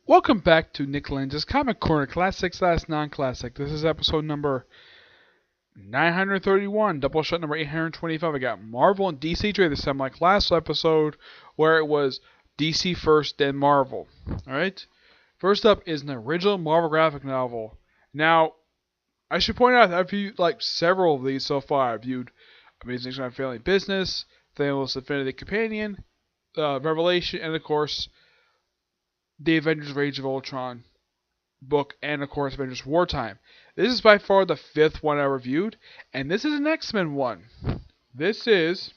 Welcome back to Nick Lenz's Comic Corner Classic / Non-Classic. This is episode number 931, Doubleshot number 825. I got Marvel and DC trade this time, like last episode, where it was DC first, then Marvel. Alright? First up is an original Marvel graphic novel. Now, I should point out that I've viewed several of these so far. I've viewed Amazing X-Men Family Business, Thanos Infinity Companion, Revelation, and of course, the Avengers Rage of Ultron book, and of course Avengers Wartime. This is by far the fifth one I reviewed, and this is an X-Men one. This is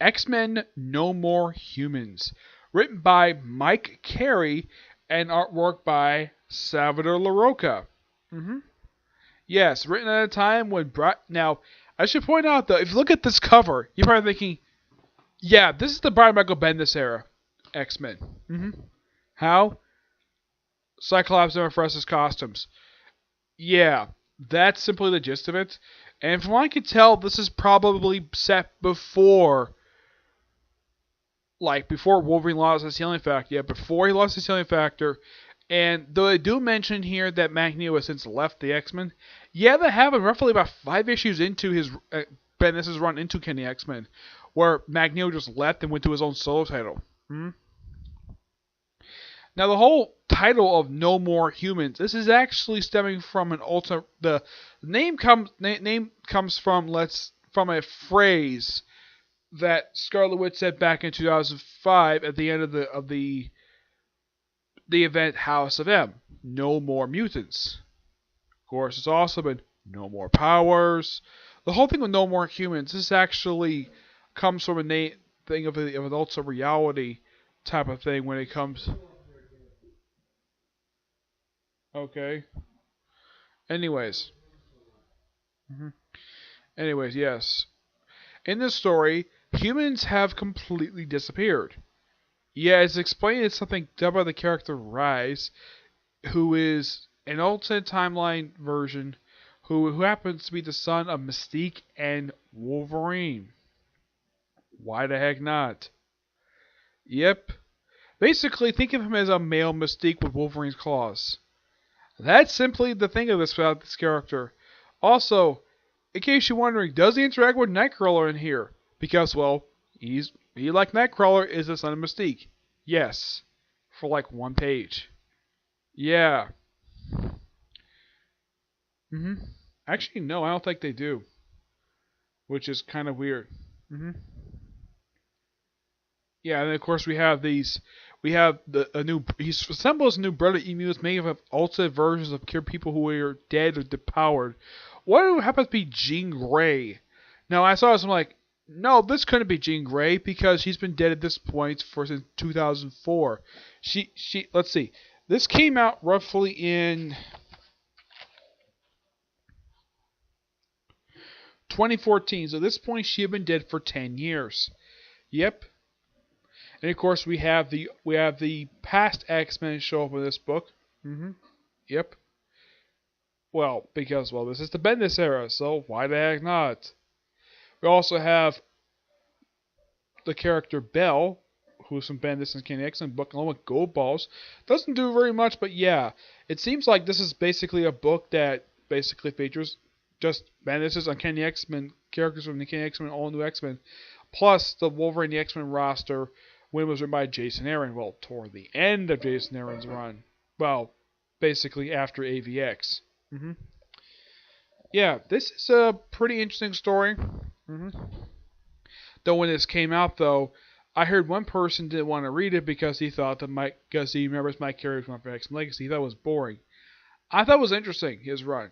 X-Men No More Humans, written by Mike Carey and artwork by Salvador LaRocca. Yes, written at a time when now, I should point out though, if you look at this cover, you're probably thinking, yeah, this is the Brian Michael Bendis era X-Men. How? Cyclops and Mephisto's costumes. Yeah, that's simply the gist of it. And from what I can tell, this is probably set before Wolverine lost his healing factor. Yeah, before he lost his healing factor. And though they do mention here that Magneto has since left the X-Men, yeah, that happened roughly about 5 issues into his Bendis' run into Kenny X-Men, where Magneto just left and went to his own solo title. Now, the whole title of No More Humans, this is actually stemming from an alternate. The name comes from a phrase that Scarlet Witch said back in 2005 at the end of the event House of M. No more mutants. Of course, it's also been no more powers. The whole thing with No More Humans, this actually comes from a thing of an alternate reality type of thing when it comes. Okay. Anyways, yes. In this story, humans have completely disappeared. Yeah, it's explained it's something done by the character Rise, who is an alternate timeline version, who happens to be the son of Mystique and Wolverine. Why the heck not? Yep. Basically, think of him as a male Mystique with Wolverine's claws. That's simply the thing about this character. Also, in case you're wondering, does he interact with Nightcrawler in here? Because, well, he like Nightcrawler is the son of Mystique. Yes. For one page. Yeah. Actually, no, I don't think they do. Which is kind of weird. Yeah, and of course we have these. We have he assembles a new brother emus made of alternate versions of people who are dead or depowered. What happens to be Jean Grey? Now I saw this, I'm like, no, this couldn't be Jean Grey because she's been dead at this point since 2004. Let's see. This came out roughly in 2014. So at this point she had been dead for 10 years. Yep. And of course we have the past X-Men show up in this book. Yep. Well, because this is the Bendis era, so why the heck not? We also have the character Belle, who's from Bendis and Kenny X-Men book, along with Gold Balls. Doesn't do very much, but yeah, it seems like this is basically a book that basically features just Bendis and Kenny X-Men characters from the Kenny X-Men, all new X-Men, plus the Wolverine the X-Men roster. When it was written by Jason Aaron, well, toward the end of Jason Aaron's run. Well, basically after AVX. Yeah, this is a pretty interesting story. Though when this came out, though, I heard one person didn't want to read it because he thought because he remembers Mike Carey from X-Men Legacy. He thought it was boring. I thought it was interesting, his run.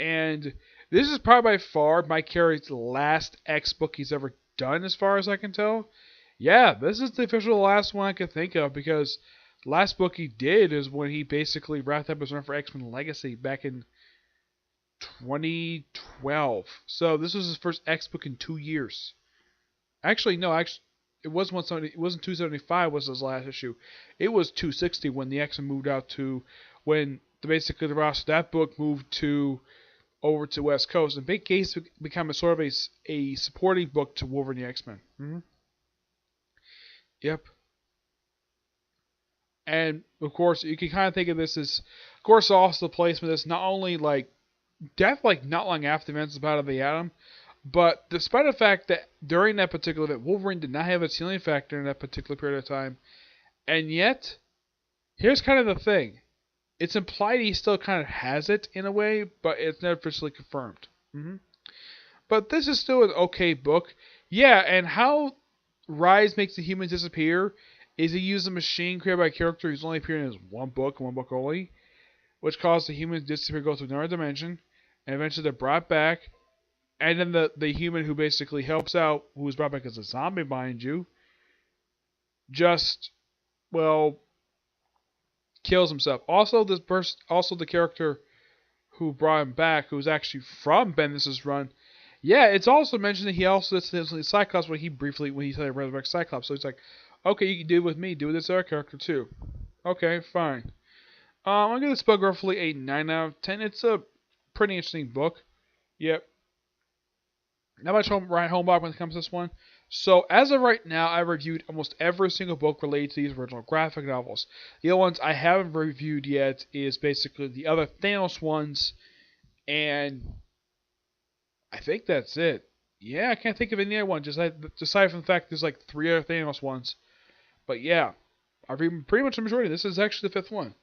And this is probably by far Mike Carey's last X book he's ever done, as far as I can tell. Yeah, this is the official last one I could think of because the last book he did is when he basically wrapped up his run for X-Men Legacy back in 2012. So this was his first X book in 2 years. Actually, no, it wasn't 170. It wasn't 275 was his last issue. It was 260 when the X-Men moved out to basically the roster of that book moved over to West Coast, and Big Case became a sort of a supporting book to Wolverine the X-Men. Yep. And of course, you can kind of think of this as, of course, also the placement is not only like death, like not long after the events of Battle of the Atom, but despite the fact that during that particular event, Wolverine did not have its healing factor in that particular period of time, and yet, here's kind of the thing. It's implied he still kind of has it in a way, but it's never officially confirmed. But this is still an okay book. Yeah, and how Rise makes the humans disappear is he used a machine created by a character who's only appeared in his one book only, which caused the humans to disappear, go to another dimension, and eventually they're brought back. And then the human who basically helps out, who was brought back as a zombie, mind you, just, well, kills himself. Also, the character who brought him back, who's actually from Bendis' run, yeah, it's also mentioned that he also did Cyclops when he said resurrect Cyclops. So he's like, okay, you can do it with me, do it with this other character too. Okay, fine. I'm gonna give this book roughly a 9 out of 10. It's a pretty interesting book. Yep. Not much homework when it comes to this one. So, as of right now, I've reviewed almost every single book related to these original graphic novels. The other ones I haven't reviewed yet is basically the other Thanos ones, and I think that's it. Yeah, I can't think of any other one, just aside from the fact there's like 3 other Thanos ones. But yeah, I've read pretty much the majority. This is actually the 5th one.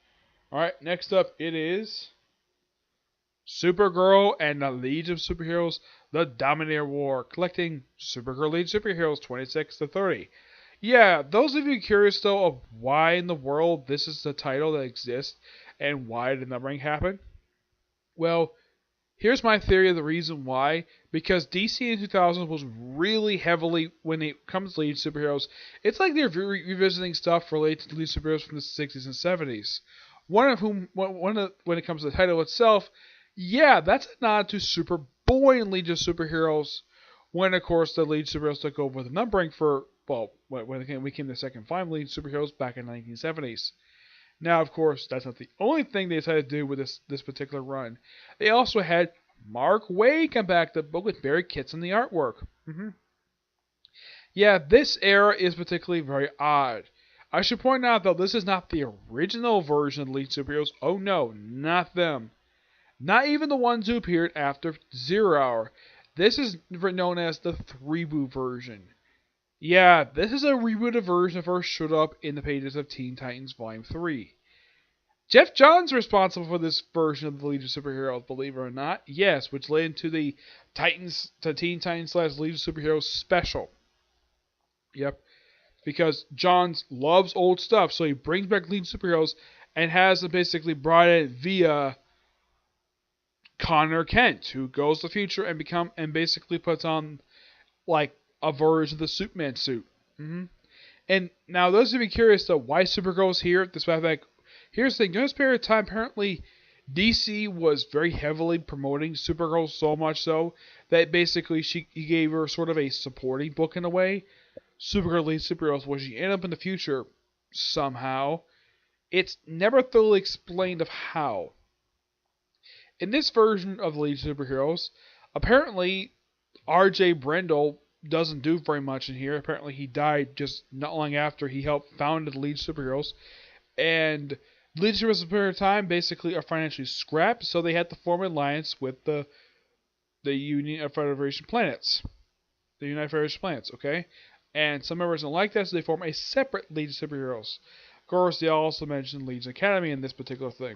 Alright, next up it is Supergirl and the Legion of Superheroes, the Dominator War, collecting Supergirl Legion of Superheroes 26 to 30. Yeah, those of you curious though of why in the world this is the title that exists and why the numbering happened, well, here's my theory of the reason why. Because DC in 2000 was really heavily, when it comes to Legion of Superheroes, it's like they're revisiting stuff related to Legion of Superheroes from the 60s and 70s. When it comes to the title itself, yeah, that's a nod to Superboy and Legion of Superheroes, when, of course, the Legion of Superheroes took over the numbering for, well, when it became the second five Legion of Superheroes back in the 1970s. Now, of course, that's not the only thing they decided to do with this particular run. They also had Mark Waid come back to the book with Barry Kitson in the artwork. Yeah, this era is particularly very odd. I should point out, though, this is not the original version of the Legion of Superheroes. Oh no, not them. Not even the ones who appeared after Zero Hour. This is known as the reboot version. Yeah, this is a rebooted version that first showed up in the pages of Teen Titans Volume 3. Jeff Johns is responsible for this version of the Legion of Superheroes, believe it or not. Yes, which led into the Teen Titans / Legion of Superheroes special. Yep. Because Johns loves old stuff, so he brings back Legion of Superheroes and has them basically brought it via Connor Kent, who goes to the future and basically puts on like a version of the Superman suit. And now those of you curious though, why Supergirl's here, despite that, here's the thing. During this period of time, apparently DC was very heavily promoting Supergirl, so much so that basically he gave her sort of a supporting book in a way. Supergirl leads Superheroes, where she ended up in the future somehow. It's never thoroughly explained of how. In this version of the Legion of Superheroes, apparently R.J. Brendel doesn't do very much in here. Apparently he died just not long after he helped found the Legion of Superheroes. And Legion of Superheroes time basically are financially scrapped, so they had to form an alliance with the Union of Federation Planets. The United Federation Planets, okay? And some members don't like that, so they form a separate Legion of Superheroes. Of course, they also mention Legion Academy in this particular thing.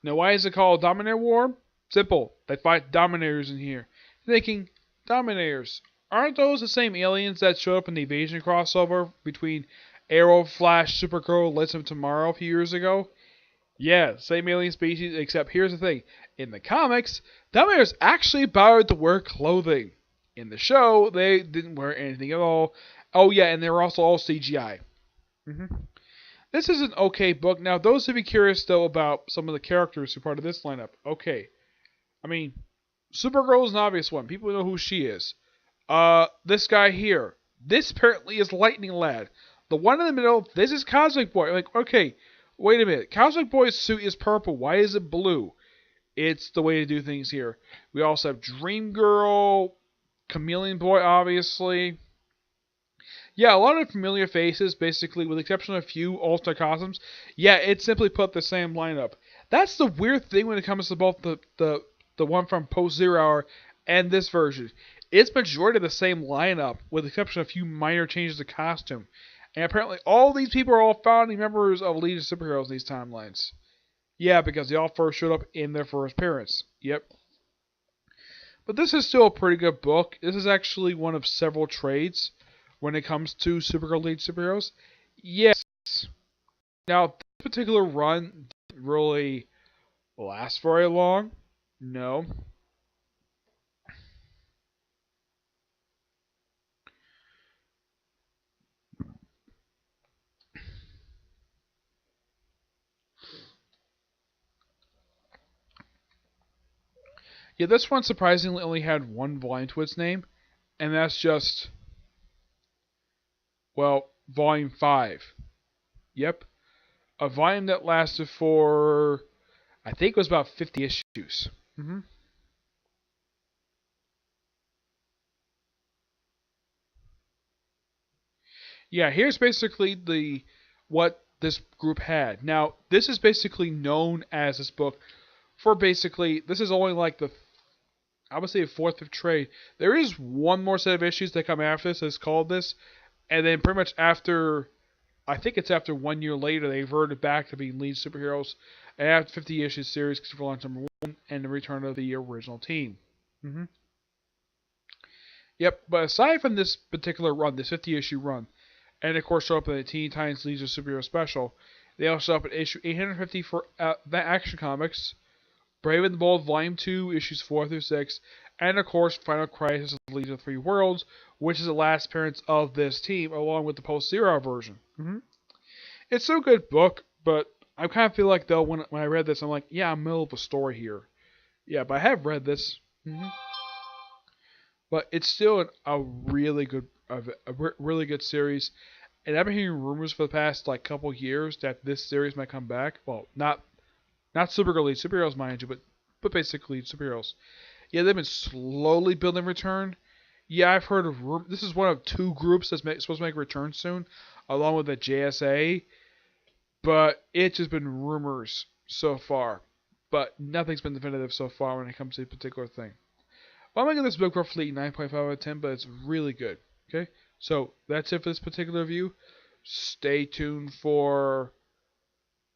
Now, why is it called Dominator War? Simple. They fight Dominators in here. Thinking, Dominators, aren't those the same aliens that showed up in the Invasion crossover between Arrow, Flash, Supergirl, Legends of Tomorrow a few years ago? Yeah, same alien species, except here's the thing. In the comics, Dominators actually bothered to wear clothing. In the show, they didn't wear anything at all. Oh yeah, and they were also all CGI. This is an okay book. Now, those of you curious, though, about some of the characters who are part of this lineup, okay. I mean, Supergirl is an obvious one. People know who she is. This guy here. This apparently is Lightning Lad. The one in the middle, this is Cosmic Boy. Like, okay, wait a minute. Cosmic Boy's suit is purple. Why is it blue? It's the way to do things here. We also have Dream Girl, Chameleon Boy, obviously. Yeah, a lot of familiar faces, basically, with the exception of a few alternate costumes. Yeah, it simply put the same lineup. That's the weird thing when it comes to both the one from Post Zero Hour and this version. It's majority of the same lineup, with the exception of a few minor changes to costume. And apparently, all these people are all founding members of Legion of Superheroes in these timelines. Yeah, because they all first showed up in their first appearance. Yep. But this is still a pretty good book. This is actually one of several trades when it comes to Supergirl League Superheroes. Yes. Now, this particular run didn't really last very long. No. Yeah, this one surprisingly only had one volume to its name, and that's just, well, Volume 5. Yep. A volume that lasted for, I think it was about 50 issues. Yeah, here's basically the what this group had. Now, this is basically known as this book for basically, this is only like the, I would say, the fourth, fifth trade. There is one more set of issues that come after this that's called this, and then pretty much after, I think it's after 1 year later, they reverted back to being lead superheroes, and after 50 issue series, for launch number 1, and the return of the original team. hmm Yep, but aside from this particular run, this 50 issue run, and of course show up in the Teen Titans Legion Superhero Special, they also show up in issue 850 for the Action Comics, Brave and the Bold Volume 2, issues 4 through 6, and of course Final Crisis of the Legion of Three Worlds, which is the last appearance of this team, along with the Post-Zero version. It's still a good book, but I kind of feel like, though, when I read this, I'm like, yeah, I'm in the middle of a story here. Yeah, but I have read this. But it's still a really good, really good series. And I've been hearing rumors for the past like couple years that this series might come back. Well, not Supergirl League Superheroes, mind you, but basically superheroes. Yeah, they've been slowly building return. Yeah, I've heard of this is one of two groups that's supposed to make a return soon, along with the JSA. But it's just been rumors so far. But nothing's been definitive so far when it comes to a particular thing. Well, I'm going to give this book roughly 9.5 out of 10, but it's really good. Okay? So, that's it for this particular review. Stay tuned for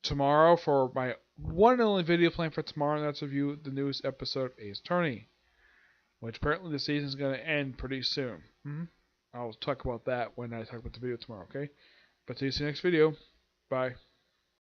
tomorrow for my one and only video plan for tomorrow, and that's review the newest episode of Ace Attorney, which apparently the season is going to end pretty soon. I'll talk about that when I talk about the video tomorrow, okay? But see you in the next video. Bye.